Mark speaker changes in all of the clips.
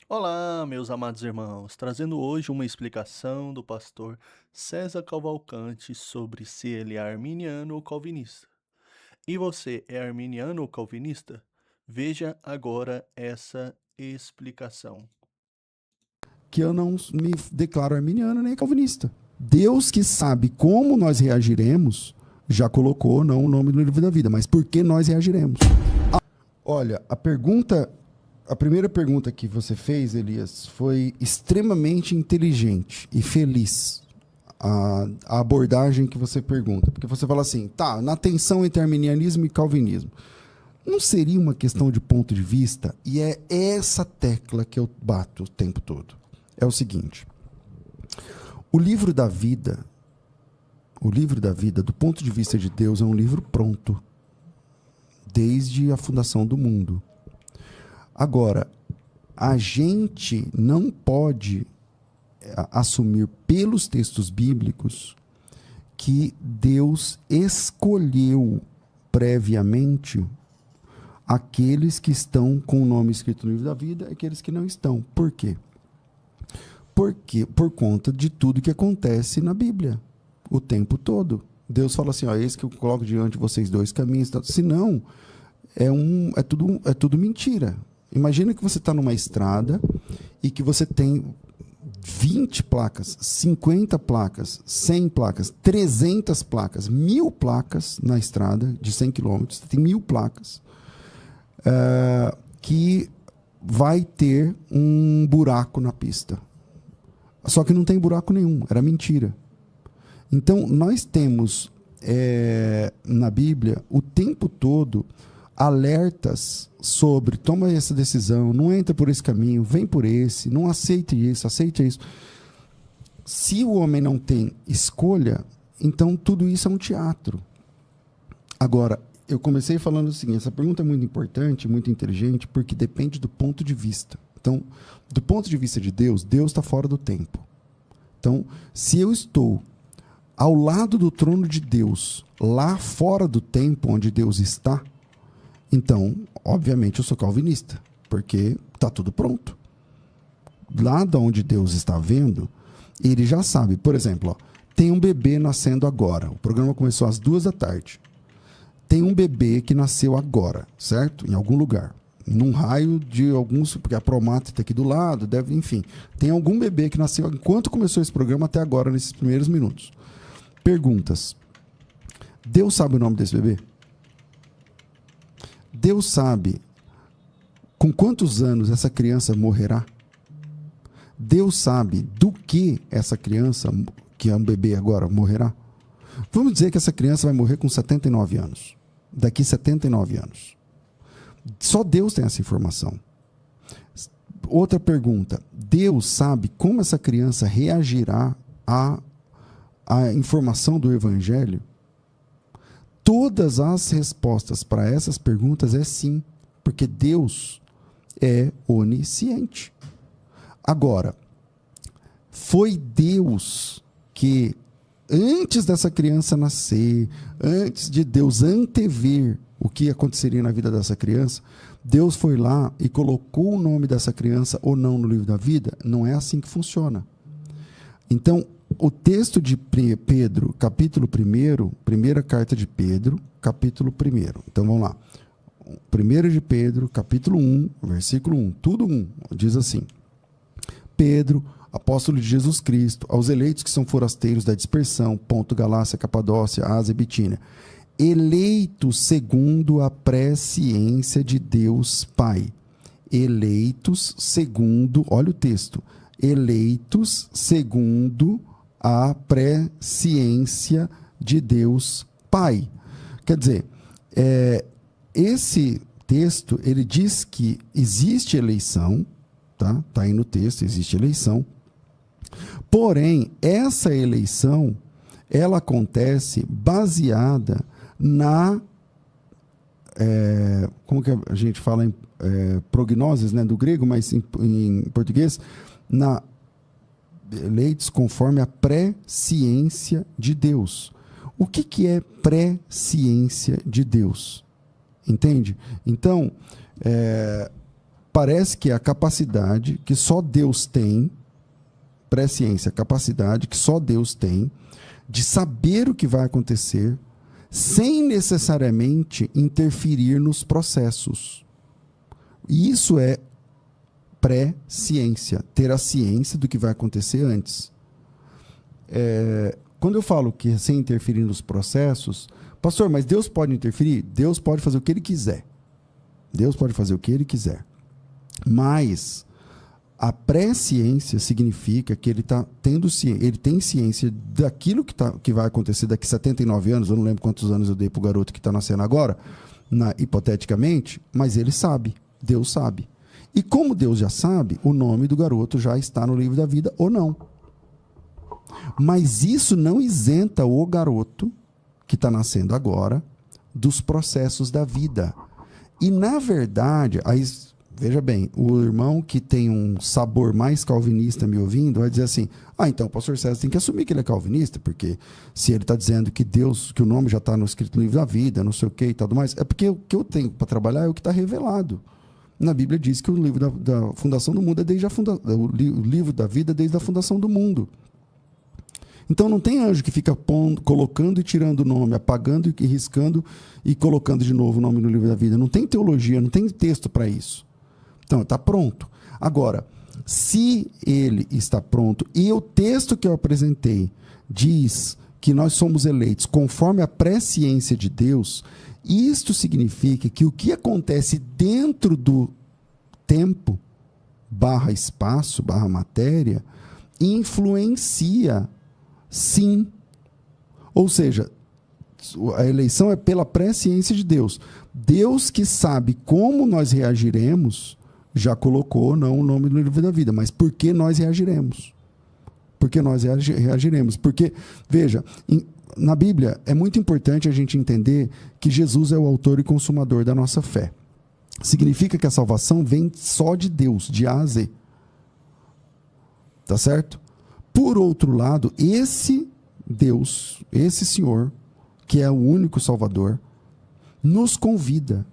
Speaker 1: Olá, meus amados irmãos, trazendo hoje uma explicação do pastor César Cavalcante sobre se ele é arminiano ou calvinista. E você é arminiano ou calvinista? Veja agora essa explicação.
Speaker 2: Que eu não me declaro arminiano nem calvinista. Deus que sabe como nós reagiremos, já colocou não o nome no livro da vida, mas por que nós reagiremos? Olha, a primeira pergunta que você fez, Elias, foi extremamente inteligente e feliz. A abordagem que você pergunta. Porque você fala assim, tá, na tensão entre arminianismo e calvinismo. Não seria uma questão de ponto de vista? E é essa tecla que eu bato o tempo todo. É o seguinte: o livro da vida, do ponto de vista de Deus, é um livro pronto, desde a fundação do mundo. Agora, a gente não pode assumir pelos textos bíblicos que Deus escolheu previamente aqueles que estão com o nome escrito no livro da vida e aqueles que não estão. Por quê? Porque por conta de tudo que acontece na Bíblia o tempo todo. Deus fala assim, ó, esse que eu coloco diante de vocês dois caminhos, senão é tudo mentira. Imagina que você está numa estrada e que você tem 20 placas, 50 placas, 100 placas, 300 placas, 1000 placas na estrada de 100 quilômetros. Você tem 1000 placas que vai ter um buraco na pista. Só que não tem buraco nenhum, era mentira. Então, nós temos na Bíblia o tempo todo alertas sobre toma essa decisão, não entra por esse caminho, vem por esse, não aceite isso, aceite isso. Se o homem não tem escolha, então tudo isso é um teatro. Agora, eu comecei falando o seguinte, essa pergunta é muito importante, muito inteligente, porque depende do ponto de vista. Então, do ponto de vista de Deus, Deus está fora do tempo. Então, se eu estou ao lado do trono de Deus, lá fora do tempo onde Deus está, então, obviamente, eu sou calvinista, porque está tudo pronto. Lá de onde Deus está vendo, ele já sabe. Por exemplo, ó, tem um bebê nascendo agora. O programa começou às 14h. Tem um bebê que nasceu agora, certo? Em algum lugar. Num raio de alguns, porque a Promata está aqui do lado, deve, enfim. Tem algum bebê que nasceu enquanto começou esse programa até agora, nesses primeiros minutos. Perguntas. Deus sabe o nome desse bebê? Deus sabe com quantos anos essa criança morrerá? Deus sabe do que essa criança, que é um bebê agora, morrerá? Vamos dizer que essa criança vai morrer com 79 anos. Daqui 79 anos. Só Deus tem essa informação. Outra pergunta. Deus sabe como essa criança reagirá à informação do Evangelho? Todas as respostas para essas perguntas é sim, porque Deus é onisciente. Agora, foi Deus que, antes dessa criança nascer, antes de Deus antever o que aconteceria na vida dessa criança, Deus foi lá e colocou o nome dessa criança ou não no livro da vida? Não é assim que funciona. Então, o texto de Pedro, capítulo 1, primeira carta de Pedro, capítulo 1. Então, vamos lá. 1 de Pedro, capítulo 1, versículo 1. Tudo 1. Diz assim. Pedro, apóstolo de Jesus Cristo, aos eleitos que são forasteiros da dispersão, Ponto, Galácia, Capadócia, Ásia e Bitínia, eleitos segundo a presciência de Deus Pai. Eleitos segundo, olha o texto, eleitos segundo a presciência de Deus Pai. Quer dizer, esse texto, ele diz que existe eleição, tá? Tá aí no texto, existe eleição. Porém, essa eleição, ela acontece baseada na como que a gente fala em prognoses, né, do grego, mas em português, na eleitos conforme a presciência de Deus. O que é presciência de Deus? Entende? Então, parece que é a capacidade que só Deus tem, pré-ciência, a capacidade que só Deus tem de saber o que vai acontecer sem necessariamente interferir nos processos. E isso é pré-ciência, ter a ciência do que vai acontecer antes. Quando eu falo que é sem interferir nos processos, pastor, mas Deus pode interferir? Deus pode fazer o que Ele quiser. Deus pode fazer o que Ele quiser. Mas a pré-ciência significa que ele tem ciência daquilo que vai acontecer daqui a 79 anos, eu não lembro quantos anos eu dei para o garoto que está nascendo agora, hipoteticamente, mas ele sabe, Deus sabe. E como Deus já sabe, o nome do garoto já está no livro da vida ou não. Mas isso não isenta o garoto que está nascendo agora dos processos da vida. E, na verdade, aí, veja bem, o irmão que tem um sabor mais calvinista me ouvindo vai dizer assim, então o pastor César tem que assumir que ele é calvinista, porque se ele está dizendo que Deus, que o nome já está escrito no livro da vida, não sei o que e tudo mais, é porque o que eu tenho para trabalhar é o que está revelado. Na Bíblia diz que o livro da fundação do mundo é desde o livro da vida é desde a fundação do mundo. Então não tem anjo que fica colocando e tirando o nome, apagando e riscando e colocando de novo o nome no livro da vida. Não tem teologia, não tem texto para isso. Então está pronto. Agora, se ele está pronto e o texto que eu apresentei diz que nós somos eleitos conforme a presciência de Deus, isto significa que o que acontece dentro do tempo, /espaço, /matéria, influencia, sim. Ou seja, a eleição é pela presciência de Deus. Deus que sabe como nós reagiremos, já colocou não o nome no livro da vida, mas por que nós reagiremos? Porque nós reagiremos. Porque, veja, na Bíblia é muito importante a gente entender que Jesus é o autor e consumador da nossa fé. Significa que a salvação vem só de Deus, de A a Z. Tá certo? Por outro lado, esse Deus, esse Senhor, que é o único Salvador, nos convida,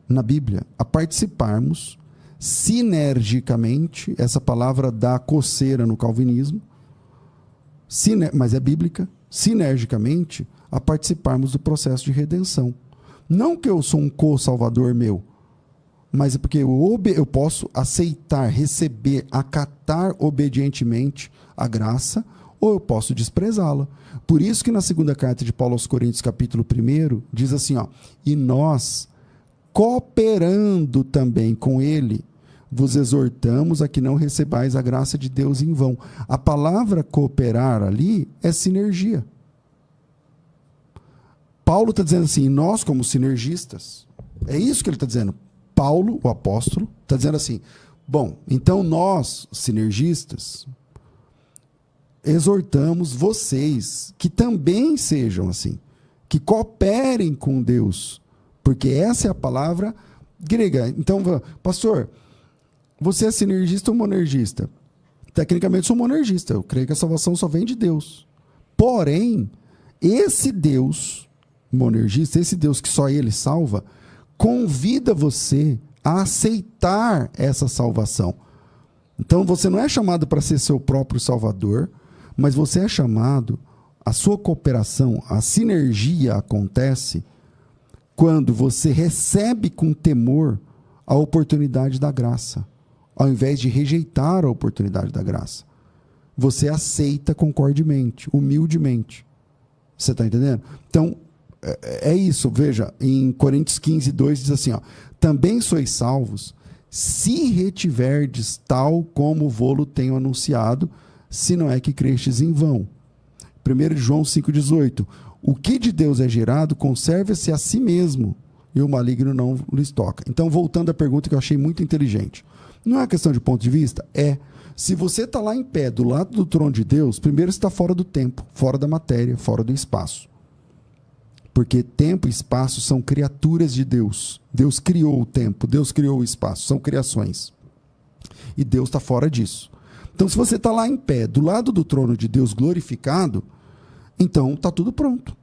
Speaker 2: na Bíblia, a participarmos sinergicamente, essa palavra dá coceira no calvinismo, mas é bíblica, sinergicamente, a participarmos do processo de redenção. Não que eu sou um co-salvador meu, mas é porque eu posso aceitar, receber, acatar obedientemente a graça, ou eu posso desprezá-la. Por isso que na segunda carta de Paulo aos Coríntios, capítulo 1, diz assim, e nós, cooperando também com ele, vos exortamos a que não recebais a graça de Deus em vão. A palavra cooperar ali é sinergia. Paulo está dizendo assim, nós como sinergistas, é isso que ele está dizendo. Paulo, o apóstolo, está dizendo assim, bom, então nós, sinergistas, exortamos vocês que também sejam assim, que cooperem com Deus, porque essa é a palavra grega. Então, pastor, você é sinergista ou monergista? Tecnicamente sou monergista, eu creio que a salvação só vem de Deus. Porém, esse Deus monergista, esse Deus que só ele salva, convida você a aceitar essa salvação. Então você não é chamado para ser seu próprio salvador, mas você é chamado, a sua cooperação, a sinergia acontece quando você recebe com temor a oportunidade da graça, ao invés de rejeitar a oportunidade da graça. Você aceita concordemente, humildemente. Você está entendendo? Então, é isso. Veja, em Coríntios 15:2 diz assim, também sois salvos, se retiverdes tal como vô-lo tenho anunciado, se não é que crestes em vão. 1 João 5,18. O que de Deus é gerado, conserva-se a si mesmo, e o maligno não lhes toca. Então, voltando à pergunta que eu achei muito inteligente. Não é uma questão de ponto de vista? É. Se você está lá em pé, do lado do trono de Deus, primeiro você está fora do tempo, fora da matéria, fora do espaço. Porque tempo e espaço são criaturas de Deus. Deus criou o tempo, Deus criou o espaço, são criações. E Deus está fora disso. Então, se você está lá em pé, do lado do trono de Deus glorificado, então está tudo pronto.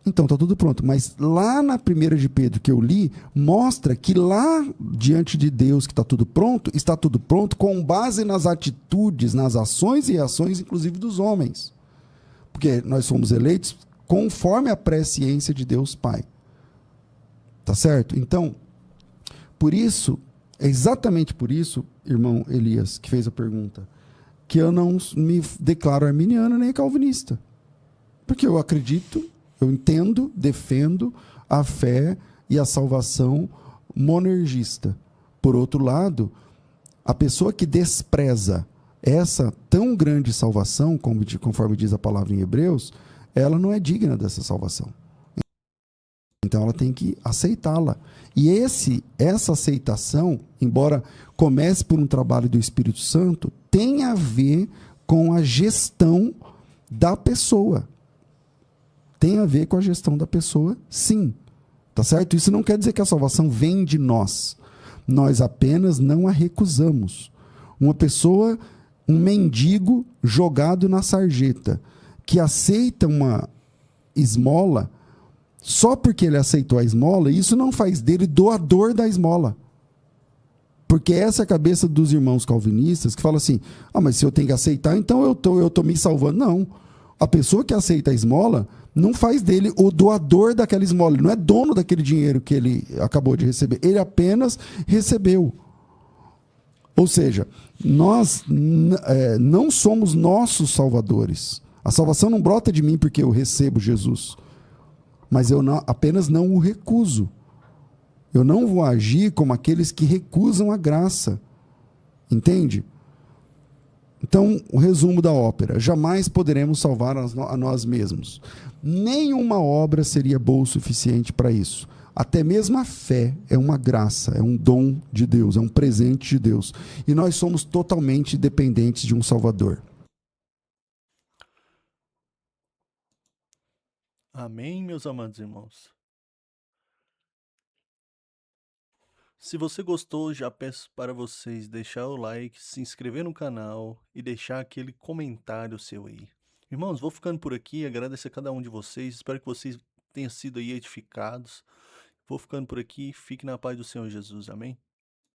Speaker 2: Então está tudo pronto. Mas lá na primeira de Pedro que eu li, mostra que lá diante de Deus que está tudo pronto com base nas atitudes, nas ações e reações, inclusive dos homens. Porque nós somos eleitos conforme a presciência de Deus Pai. Tá certo? Então, por isso, é exatamente por isso, irmão Elias, que fez a pergunta, que eu não me declaro arminiano nem calvinista. Porque eu acredito, eu entendo, defendo a fé e a salvação monergista. Por outro lado, a pessoa que despreza essa tão grande salvação, conforme diz a palavra em Hebreus, ela não é digna dessa salvação. Então ela tem que aceitá-la. E essa aceitação, embora comece por um trabalho do Espírito Santo, tem a ver com a gestão da pessoa. Tem a ver com a gestão da pessoa, sim. Tá certo? Isso não quer dizer que a salvação vem de nós. Nós apenas não a recusamos. Uma pessoa, um mendigo jogado na sarjeta, que aceita uma esmola, só porque ele aceitou a esmola, isso não faz dele doador da esmola. Porque essa é a cabeça dos irmãos calvinistas que fala assim, mas se eu tenho que aceitar, então eu tô me salvando. Não. A pessoa que aceita a esmola não faz dele o doador daquela esmola. Ele não é dono daquele dinheiro que ele acabou de receber. Ele apenas recebeu. Ou seja, nós não somos nossos salvadores. A salvação não brota de mim porque eu recebo Jesus. Mas eu apenas não o recuso. Eu não vou agir como aqueles que recusam a graça. Entende? Então, o resumo da ópera. Jamais poderemos salvar a nós mesmos. Nenhuma obra seria boa o suficiente para isso. Até mesmo a fé é uma graça, é um dom de Deus, é um presente de Deus. E nós somos totalmente dependentes de um Salvador.
Speaker 1: Amém, meus amados irmãos. Se você gostou, já peço para vocês deixar o like, se inscrever no canal e deixar aquele comentário seu aí. Irmãos, vou ficando por aqui, agradeço a cada um de vocês, espero que vocês tenham sido aí edificados. Vou ficando por aqui, fique na paz do Senhor Jesus, amém?